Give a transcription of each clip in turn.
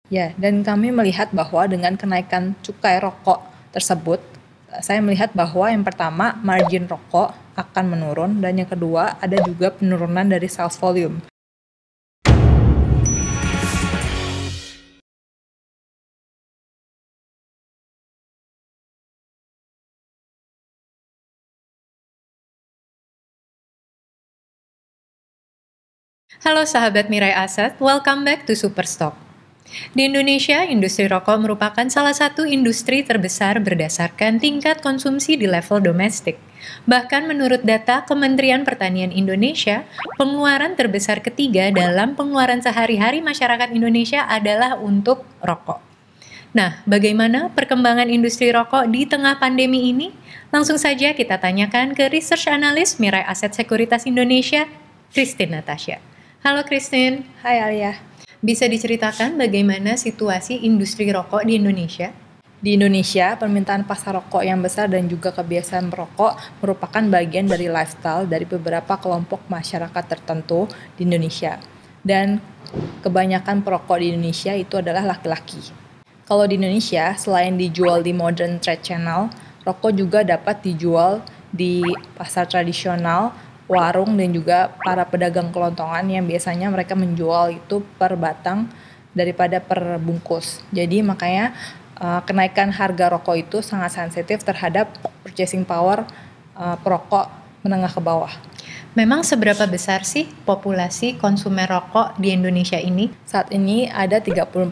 Ya, dan kami melihat bahwa dengan kenaikan cukai rokok tersebut, saya melihat bahwa yang pertama, margin rokok akan menurun, dan yang kedua, ada juga penurunan dari sales volume. Halo sahabat Mirai Aset, welcome back to Superstock. Di Indonesia, industri rokok merupakan salah satu industri terbesar berdasarkan tingkat konsumsi di level domestik. Bahkan menurut data Kementerian Pertanian Indonesia, pengeluaran terbesar ketiga dalam pengeluaran sehari-hari masyarakat Indonesia adalah untuk rokok. Nah, bagaimana perkembangan industri rokok di tengah pandemi ini? Langsung saja kita tanyakan ke Research Analyst Mirai Aset Sekuritas Indonesia, Christine Natasha. Halo Christine. Hai Alia. Bisa diceritakan bagaimana situasi industri rokok di Indonesia? Di Indonesia, permintaan pasar rokok yang besar dan juga kebiasaan merokok merupakan bagian dari lifestyle dari beberapa kelompok masyarakat tertentu di Indonesia. Dan kebanyakan perokok di Indonesia itu adalah laki-laki. Kalau di Indonesia, selain dijual di modern trade channel, rokok juga dapat dijual di pasar tradisional, warung, dan juga para pedagang kelontongan yang biasanya mereka menjual itu per batang daripada per bungkus. Jadi makanya kenaikan harga rokok itu sangat sensitif terhadap purchasing power perokok menengah ke bawah. Memang seberapa besar sih populasi konsumen rokok di Indonesia ini? Saat ini ada 34%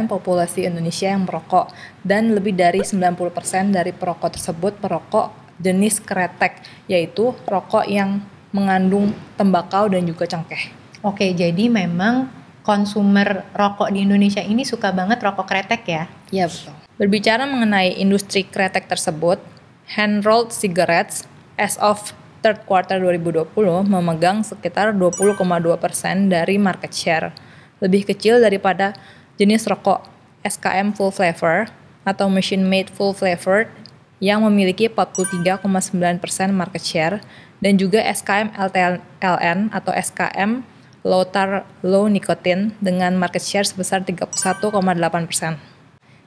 populasi Indonesia yang merokok, dan lebih dari 90% dari perokok tersebut perokok jenis kretek, yaitu rokok yang mengandung tembakau dan juga cengkeh. Oke, jadi memang konsumer rokok di Indonesia ini suka banget rokok kretek ya? Iya, betul. Berbicara mengenai industri kretek tersebut, hand-rolled cigarettes as of third quarter 2020 memegang sekitar 20,2% dari market share, lebih kecil daripada jenis rokok SKM full flavor atau machine made full flavored yang memiliki 43,9% market share, dan juga SKM LN atau SKM low nicotine dengan market share sebesar 31,8%.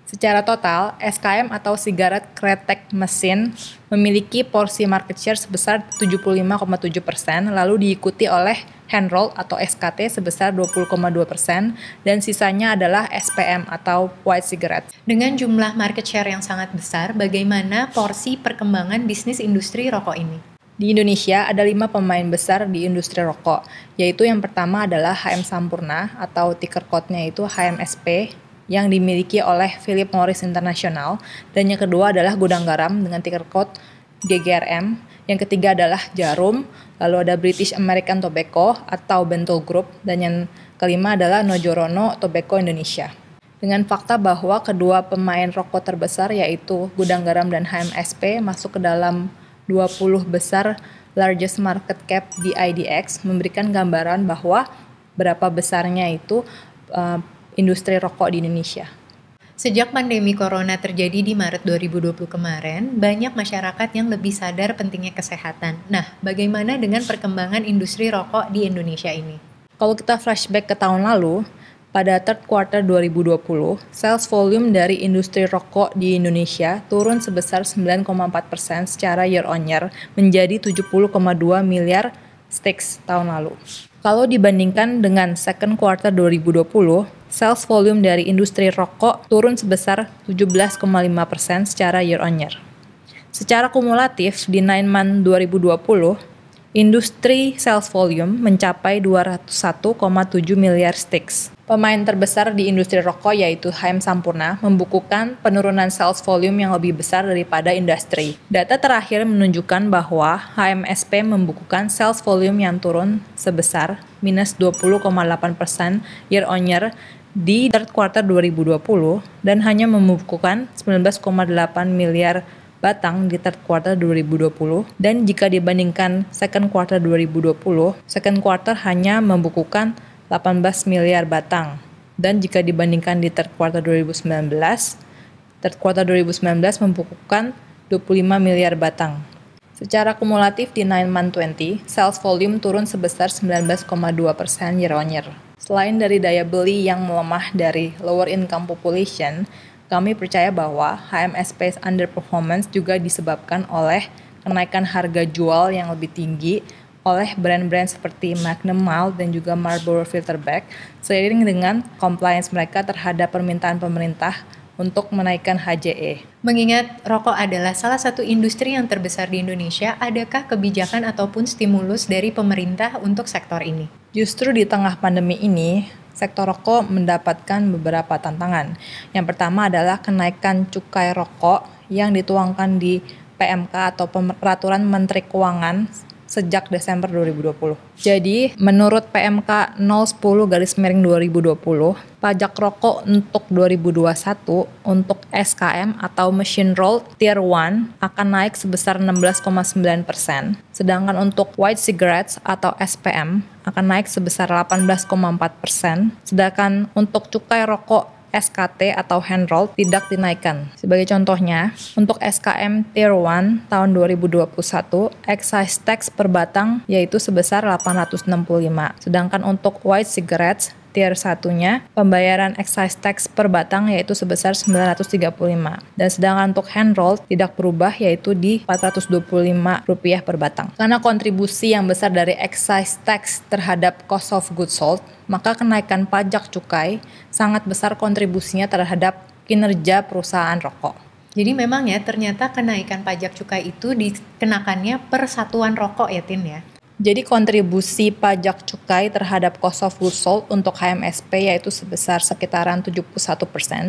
Secara total, SKM atau sigaret kretek mesin memiliki porsi market share sebesar 75,7%, lalu diikuti oleh hand roll atau SKT sebesar 20,2%, dan sisanya adalah SPM atau white cigarette. Dengan jumlah market share yang sangat besar, bagaimana porsi perkembangan bisnis industri rokok ini? Di Indonesia ada 5 pemain besar di industri rokok, yaitu yang pertama adalah HM Sampurna atau ticker code-nya itu HMSP, yang dimiliki oleh Philip Morris International, dan yang kedua adalah Gudang Garam dengan ticker code GGRM, yang ketiga adalah Jarum, lalu ada British American Tobacco atau Bentoel Group, dan yang kelima adalah Nojorono Tobacco Indonesia. Dengan fakta bahwa kedua pemain rokok terbesar yaitu Gudang Garam dan HMSP masuk ke dalam 20 besar largest market cap di IDX, memberikan gambaran bahwa berapa besarnya itu industri rokok di Indonesia. Sejak pandemi corona terjadi di Maret 2020 kemarin, banyak masyarakat yang lebih sadar pentingnya kesehatan. Nah, bagaimana dengan perkembangan industri rokok di Indonesia ini? Kalau kita flashback ke tahun lalu, pada third quarter 2020, sales volume dari industri rokok di Indonesia turun sebesar 9,4% secara year on year menjadi 70,2 miliar sticks tahun lalu. Kalau dibandingkan dengan second quarter 2020, sales volume dari industri rokok turun sebesar 17,5% secara year on year. Secara kumulatif di 9 month 2020, industri sales volume mencapai 201,7 miliar sticks. Pemain terbesar di industri rokok yaitu HM Sampurna membukukan penurunan sales volume yang lebih besar daripada industri. Data terakhir menunjukkan bahwa HMSP membukukan sales volume yang turun sebesar minus 20,8% year on year di third quarter 2020 dan hanya membukukan 19,8 miliar batang di third quarter 2020, dan jika dibandingkan second quarter 2020, second quarter hanya membukukan 18 miliar batang, dan jika dibandingkan di third quarter 2019 membukukan 25 miliar batang. Secara kumulatif di 9 month 20, sales volume turun sebesar 19,2% year on year. Selain dari daya beli yang melemah dari lower income population, kami percaya bahwa HMSP's underperformance juga disebabkan oleh kenaikan harga jual yang lebih tinggi oleh brand-brand seperti Magnum Mild dan juga Marlboro Filterback, seiring dengan compliance mereka terhadap permintaan pemerintah untuk menaikkan HJE. Mengingat rokok adalah salah satu industri yang terbesar di Indonesia, adakah kebijakan ataupun stimulus dari pemerintah untuk sektor ini? Justru di tengah pandemi ini, sektor rokok mendapatkan beberapa tantangan. Yang pertama adalah kenaikan cukai rokok yang dituangkan di PMK atau Peraturan Menteri Keuangan sejak Desember 2020. Jadi, menurut PMK 010/2020, pajak rokok untuk 2021 untuk SKM atau Machine Rolled Tier 1 akan naik sebesar 16,9%, sedangkan untuk White Cigarettes atau SPM akan naik sebesar 18,4%, sedangkan untuk cukai rokok SKT atau hand roll tidak dinaikkan. Sebagai contohnya, untuk SKM Tier 1 tahun 2021, excise tax per batang yaitu sebesar 865. Sedangkan untuk white cigarettes Tier 1-nya, pembayaran excise tax per batang yaitu sebesar 935. Dan sedangkan untuk hand roll tidak berubah yaitu di Rp425 per batang. Karena kontribusi yang besar dari excise tax terhadap cost of goods sold, maka kenaikan pajak cukai sangat besar kontribusinya terhadap kinerja perusahaan rokok. Jadi memang ya ternyata kenaikan pajak cukai itu dikenakannya per satuan rokok ya Tin ya? Jadi kontribusi pajak cukai terhadap cost of goods sold untuk HMSP yaitu sebesar sekitaran 71%,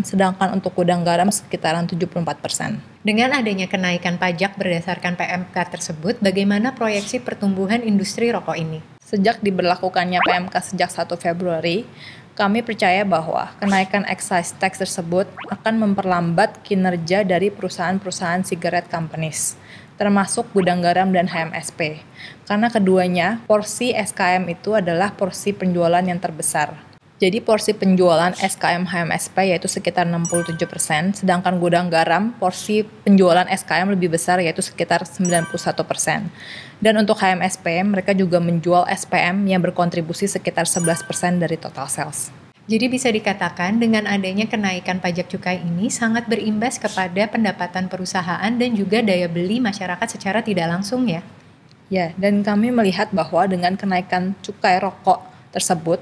sedangkan untuk gudang garam sekitaran 74%. Dengan adanya kenaikan pajak berdasarkan PMK tersebut, bagaimana proyeksi pertumbuhan industri rokok ini? Sejak diberlakukannya PMK sejak 1 Februari, kami percaya bahwa kenaikan excise tax tersebut akan memperlambat kinerja dari perusahaan-perusahaan cigarette companies, termasuk gudang garam dan HMSP. Karena keduanya, porsi SKM itu adalah porsi penjualan yang terbesar. Jadi porsi penjualan SKM HMSP yaitu sekitar 67%, sedangkan gudang garam porsi penjualan SKM lebih besar yaitu sekitar 91%. Dan untuk HMSP, mereka juga menjual SPM yang berkontribusi sekitar 11% dari total sales. Jadi bisa dikatakan dengan adanya kenaikan pajak cukai ini sangat berimbas kepada pendapatan perusahaan dan juga daya beli masyarakat secara tidak langsung ya? Ya, dan kami melihat bahwa dengan kenaikan cukai rokok tersebut,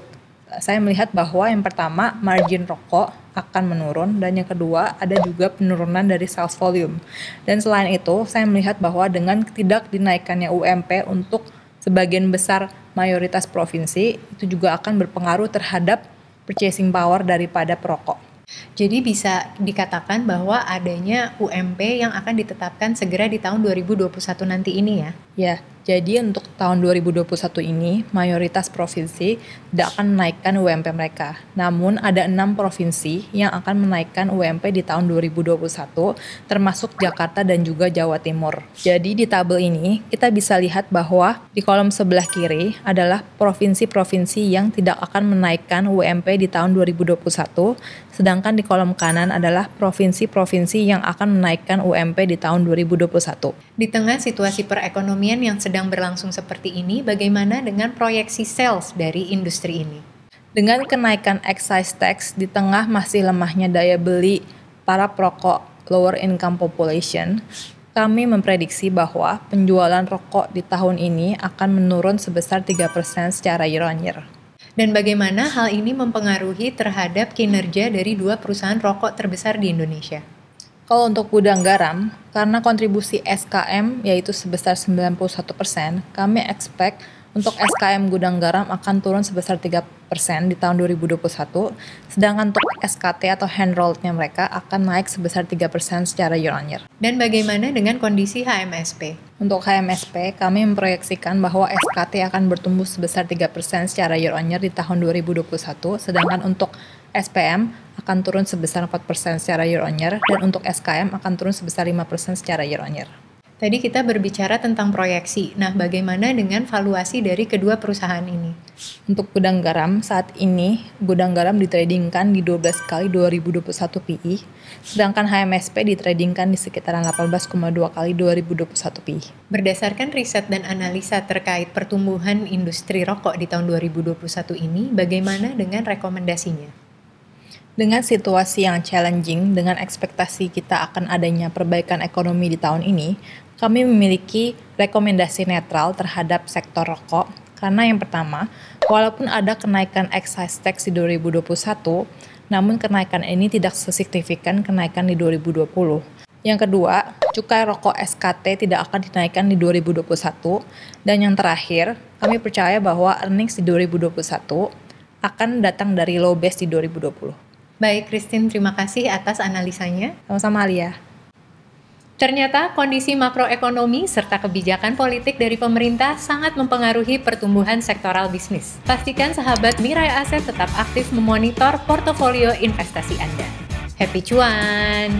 saya melihat bahwa yang pertama margin rokok akan menurun dan yang kedua ada juga penurunan dari sales volume. Dan selain itu saya melihat bahwa dengan tidak dinaikannya UMP untuk sebagian besar mayoritas provinsi itu juga akan berpengaruh terhadap purchasing power daripada perokok. Jadi bisa dikatakan bahwa adanya UMP yang akan ditetapkan segera di tahun 2021 nanti ini ya? Ya, jadi untuk tahun 2021 ini, mayoritas provinsi tidak akan menaikkan UMP mereka. Namun ada 6 provinsi yang akan menaikkan UMP di tahun 2021, termasuk Jakarta dan juga Jawa Timur. Jadi di tabel ini, kita bisa lihat bahwa di kolom sebelah kiri adalah provinsi-provinsi yang tidak akan menaikkan UMP di tahun 2021, sedangkan di kolom kanan adalah provinsi-provinsi yang akan menaikkan UMP di tahun 2021. Di tengah situasi perekonomian yang sedang berlangsung seperti ini, bagaimana dengan proyeksi sales dari industri ini? Dengan kenaikan excise tax di tengah masih lemahnya daya beli para perokok lower income population, kami memprediksi bahwa penjualan rokok di tahun ini akan menurun sebesar 3% secara year on year. Dan bagaimana hal ini mempengaruhi terhadap kinerja dari dua perusahaan rokok terbesar di Indonesia? Kalau untuk gudang garam, karena kontribusi SKM yaitu sebesar 91%, kami expect untuk SKM gudang garam akan turun sebesar 3% di tahun 2021, sedangkan untuk SKT atau hand rolled-nya mereka akan naik sebesar 3% secara year on year. Dan bagaimana dengan kondisi HMSP? Untuk HMSP, kami memproyeksikan bahwa SKT akan bertumbuh sebesar 3% secara year on year di tahun 2021, sedangkan untuk SPM akan turun sebesar 4% secara year on year, dan untuk SKM akan turun sebesar 5% secara year on year. Tadi kita berbicara tentang proyeksi. Nah, bagaimana dengan valuasi dari kedua perusahaan ini? Untuk gudang garam, saat ini gudang garam ditradingkan di 12 kali 2021 PI, sedangkan HMSP ditradingkan di sekitaran 18,2 kali 2021 PI. Berdasarkan riset dan analisa terkait pertumbuhan industri rokok di tahun 2021 ini, bagaimana dengan rekomendasinya? Dengan situasi yang challenging, dengan ekspektasi kita akan adanya perbaikan ekonomi di tahun ini, kami memiliki rekomendasi netral terhadap sektor rokok, karena yang pertama, walaupun ada kenaikan excise tax di 2021, namun kenaikan ini tidak sesignifikan kenaikan di 2020. Yang kedua, cukai rokok SKT tidak akan dinaikkan di 2021. Dan yang terakhir, kami percaya bahwa earnings di 2021 akan datang dari low base di 2020. Baik, Christine, terima kasih atas analisanya. Sama-sama, Alia. Ternyata kondisi makroekonomi serta kebijakan politik dari pemerintah sangat mempengaruhi pertumbuhan sektoral bisnis. Pastikan sahabat Mirai Aset tetap aktif memonitor portofolio investasi Anda. Happy cuan!